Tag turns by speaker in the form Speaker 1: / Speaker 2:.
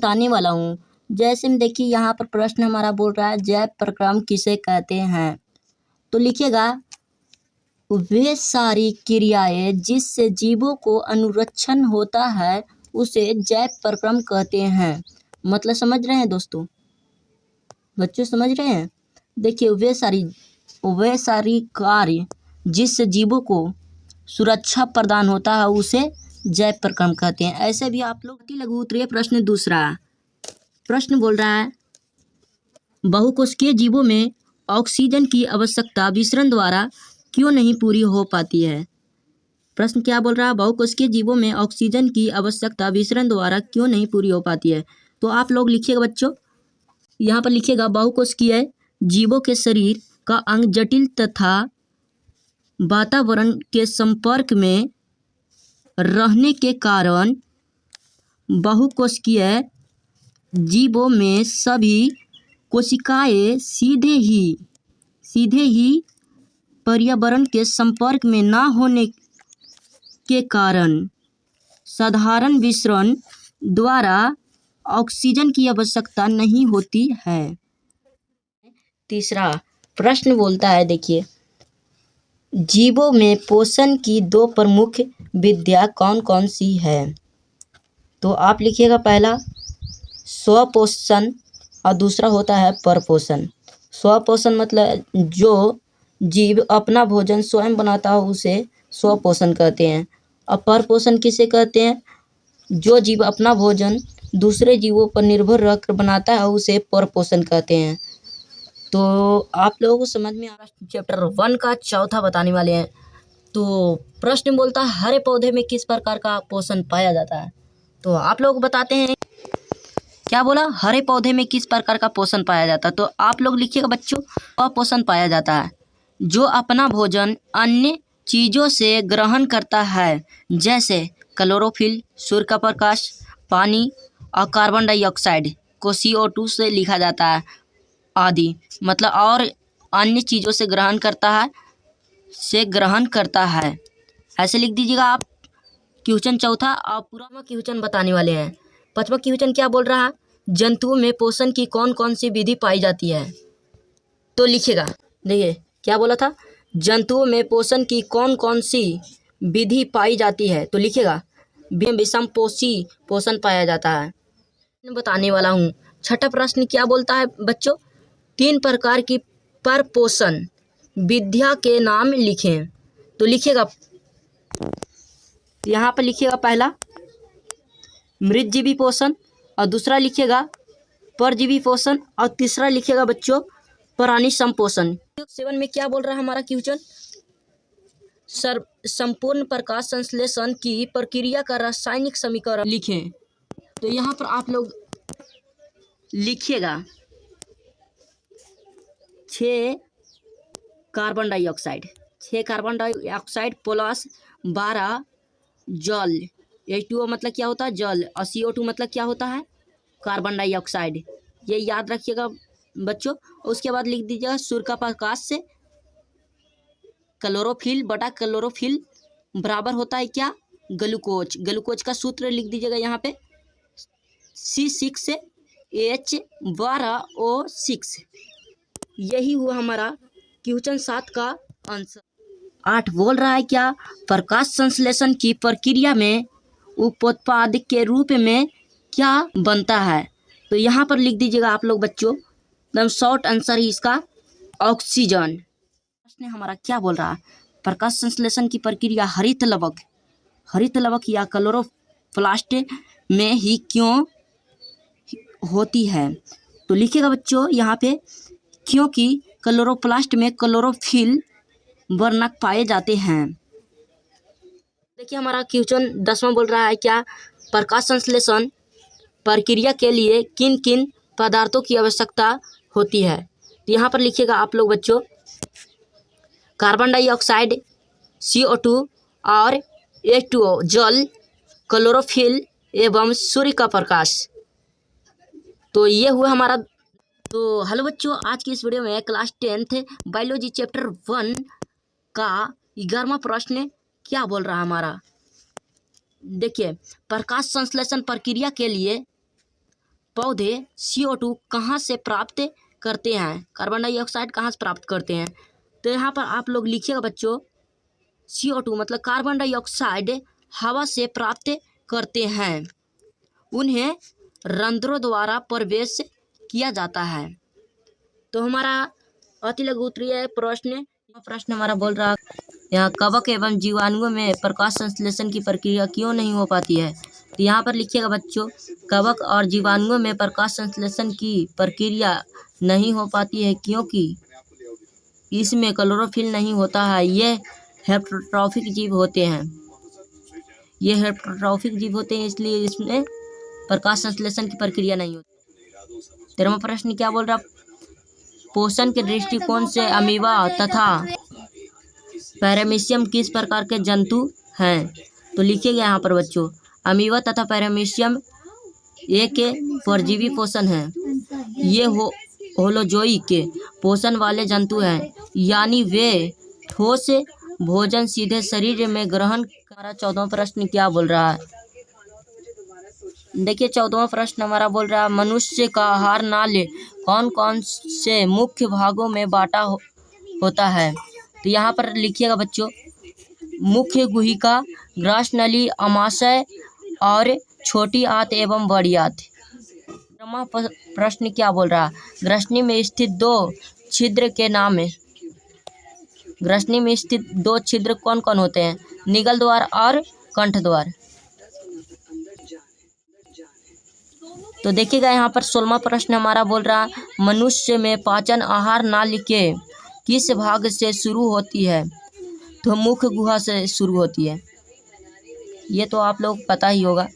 Speaker 1: बताने वाला हूँ। जैसे में देखिए यहाँ पर प्रश्न हमारा बोल रहा है जैव प्रक्रम किसे कहते हैं। तो लिखिएगा वे सारी क्रियाएं जिससे जीवों को अनुरक्षण होता है उसे जैव प्रक्रम कहते हैं। मतलब समझ रहे हैं दोस्तों, बच्चों समझ रहे हैं। देखिए वे सारी कार्य जिससे जीवों को सुरक्षा प्रदान होता है उसे जैव प्रक्रम कहते हैं। ऐसे भी आप लोग लघु उत्तरीय प्रश्न दूसरा प्रश्न बोल रहा है बहुकोशिकीय जीवों में ऑक्सीजन की आवश्यकता विसरण द्वारा क्यों नहीं पूरी हो पाती है। प्रश्न क्या बोल रहा है, बहुकोशिकीय जीवों में ऑक्सीजन की आवश्यकता विसरण द्वारा क्यों नहीं पूरी हो पाती है। तो आप लोग लिखिएगा बच्चों, यहाँ पर लिखिएगा बहुकोशिकीय जीवों के शरीर का अंग जटिल तथा वातावरण के संपर्क में रहने के कारण बहुकोशिकीय जीवों में सभी कोशिकाएं सीधे ही पर्यावरण के संपर्क में न होने के कारण साधारण विसरण द्वारा ऑक्सीजन की आवश्यकता नहीं होती है। तीसरा प्रश्न बोलता है देखिए जीवों में पोषण की दो प्रमुख विधियां कौन कौन सी है। तो आप लिखिएगा पहला स्वपोषण और दूसरा होता है परपोषण। स्वपोषण मतलब जो जीव अपना भोजन स्वयं बनाता हो उसे स्वपोषण कहते हैं। और परपोषण किसे कहते हैं, जो जीव अपना भोजन दूसरे जीवों पर निर्भर रहकर बनाता है उसे परपोषण कहते हैं। तो आप लोगों को समझ में आ रहा है। चैप्टर 1 का चौथा बताने वाले हैं। तो प्रश्न बोलता है हरे पौधे में किस प्रकार का पोषण पाया जाता है। तो आप लोग बताते हैं क्या बोला, हरे पौधे में किस प्रकार का पोषण पाया जाता है। तो आप लोग लिखिएगा बच्चों, अपोषण पाया जाता है जो अपना भोजन अन्य चीज़ों से ग्रहण करता है जैसे क्लोरोफिल, सूर्य का प्रकाश, पानी और कार्बन डाइऑक्साइड को CO2 से लिखा जाता है आदि। मतलब और अन्य चीज़ों से ग्रहण करता है ऐसे लिख दीजिएगा आप। क्वेश्चन चौथा और पूरा क्वेश्चन बताने वाले हैं। पांचवा क्वेश्चन क्या बोल रहा है, जंतुओं में पोषण की कौन कौन सी विधि पाई जाती है। तो लिखिएगा, देखिए क्या बोला था, जंतुओं में पोषण की कौन कौन सी विधि पाई जाती है। तो लिखिएगा विषमपोषी पोषण पाया जाता है। बताने वाला हूँ। छठा प्रश्न क्या बोलता है बच्चों, 3 प्रकार की परपोषण विधियां के नाम लिखें। तो लिखिएगा, यहाँ पर लिखिएगा पहला मृतजीवी पोषण और दूसरा लिखिएगा परजीवी पोषण और तीसरा लिखिएगा बच्चों प्राणी संपोषण। 7 में क्या बोल रहा है हमारा क्वेश्चन, संपूर्ण प्रकाश संश्लेषण की प्रक्रिया का रासायनिक समीकरण लिखें। तो यहाँ पर आप लोग लिखिएगा 6 कार्बन डाइऑक्साइड प्लस 12 जल। H2O मतलब क्या होता है जल और CO2 मतलब क्या होता है कार्बन डाइऑक्साइड। ये याद रखिएगा बच्चों। उसके बाद लिख दीजिएगा सूर्य का प्रकाश से क्लोरोफिल बराबर होता है क्या ग्लूकोज का सूत्र लिख दीजिएगा यहाँ पे C6H12O6। यही हुआ हमारा क्वेश्चन 7 का आंसर। 8 बोल रहा है क्या, प्रकाश संश्लेषण की प्रक्रिया में उपोत्पाद के रूप में क्या बनता है। तो यहाँ पर लिख दीजिएगा आप लोग बच्चों, एकदम शॉर्ट आंसर ही इसका ऑक्सीजन। प्रश्न हमारा क्या बोल रहा है, प्रकाश संश्लेषण की प्रक्रिया हरित लवक या क्लोरोप्लास्ट में ही क्यों होती है। तो लिखिएगा बच्चों यहाँ पे, क्योंकि क्लोरोप्लास्ट में क्लोरोफिल वर्णक पाए जाते हैं। देखिए हमारा क्वेश्चन 10वां बोल रहा है क्या, प्रकाश संश्लेषण प्रक्रिया के लिए किन किन पदार्थों की आवश्यकता होती है। तो यहाँ पर लिखिएगा आप लोग बच्चों, कार्बन डाइऑक्साइड CO2 और H2O जल, क्लोरोफिल एवं सूर्य का प्रकाश। तो ये हुआ हमारा। तो हेलो बच्चों, आज की इस वीडियो में क्लास 10th बायोलॉजी चैप्टर 1 का 11वां प्रश्न क्या बोल रहा है हमारा। देखिए प्रकाश संश्लेषण प्रक्रिया के लिए पौधे CO2 कहाँ से प्राप्त करते हैं, कार्बन डाइऑक्साइड कहाँ से प्राप्त करते हैं। तो यहाँ पर आप लोग लिखिएगा बच्चों, CO2 मतलब कार्बन डाइऑक्साइड हवा से प्राप्त करते हैं, उन्हें रंध्रों द्वारा प्रवेश किया जाता है। तो हमारा अति लघु उत्तरीय प्रश्न हमारा बोल रहा यहाँ कवक एवं जीवाणुओं में प्रकाश संश्लेषण की प्रक्रिया क्यों नहीं हो पाती है। तो यहाँ पर लिखिएगा बच्चों, कवक और जीवाणुओं में प्रकाश संश्लेषण की प्रक्रिया नहीं हो पाती है क्योंकि इसमें क्लोरोफिल नहीं होता है। ये हेटेरोट्रॉफिक जीव होते हैं, इसलिए इसमें प्रकाश संश्लेषण की प्रक्रिया नहीं होती। 13वां प्रश्न क्या बोल रहा, पोषण के दृष्टिकोण से अमीबा तथा पैरामीशियम किस प्रकार के जंतु हैं। तो लिखिएगा यहाँ पर बच्चों, अमीबा तथा पैरामीशियम एक परजीवी पोषण हैं। ये होलोजोइक के पोषण वाले जंतु हैं, यानी वे ठोस भोजन सीधे शरीर में ग्रहण। हमारा 14वां प्रश्न क्या बोल रहा है, देखिए 14वां प्रश्न हमारा बोल रहा है, मनुष्य का आहार नाल कौन कौन से मुख्य भागों में बांटा होता है। तो यहाँ पर लिखिएगा बच्चों, मुख्य गुहिका, ग्रास नली, अमाशय और छोटी आंत एवं बड़ी आंत। 15वां प्रश्न क्या बोल रहा है, ग्रसनी में स्थित दो छिद्र के नाम है। ग्रसनी में स्थित दो छिद्र कौन कौन होते हैं, निगल द्वार और कंठ द्वार। तो देखिएगा यहाँ पर 16वां प्रश्न हमारा बोल रहा है, मनुष्य में पाचन आहार नाली के किस भाग से शुरू होती है। तो मुख्य गुहा से शुरू होती है, ये तो आप लोग पता ही होगा।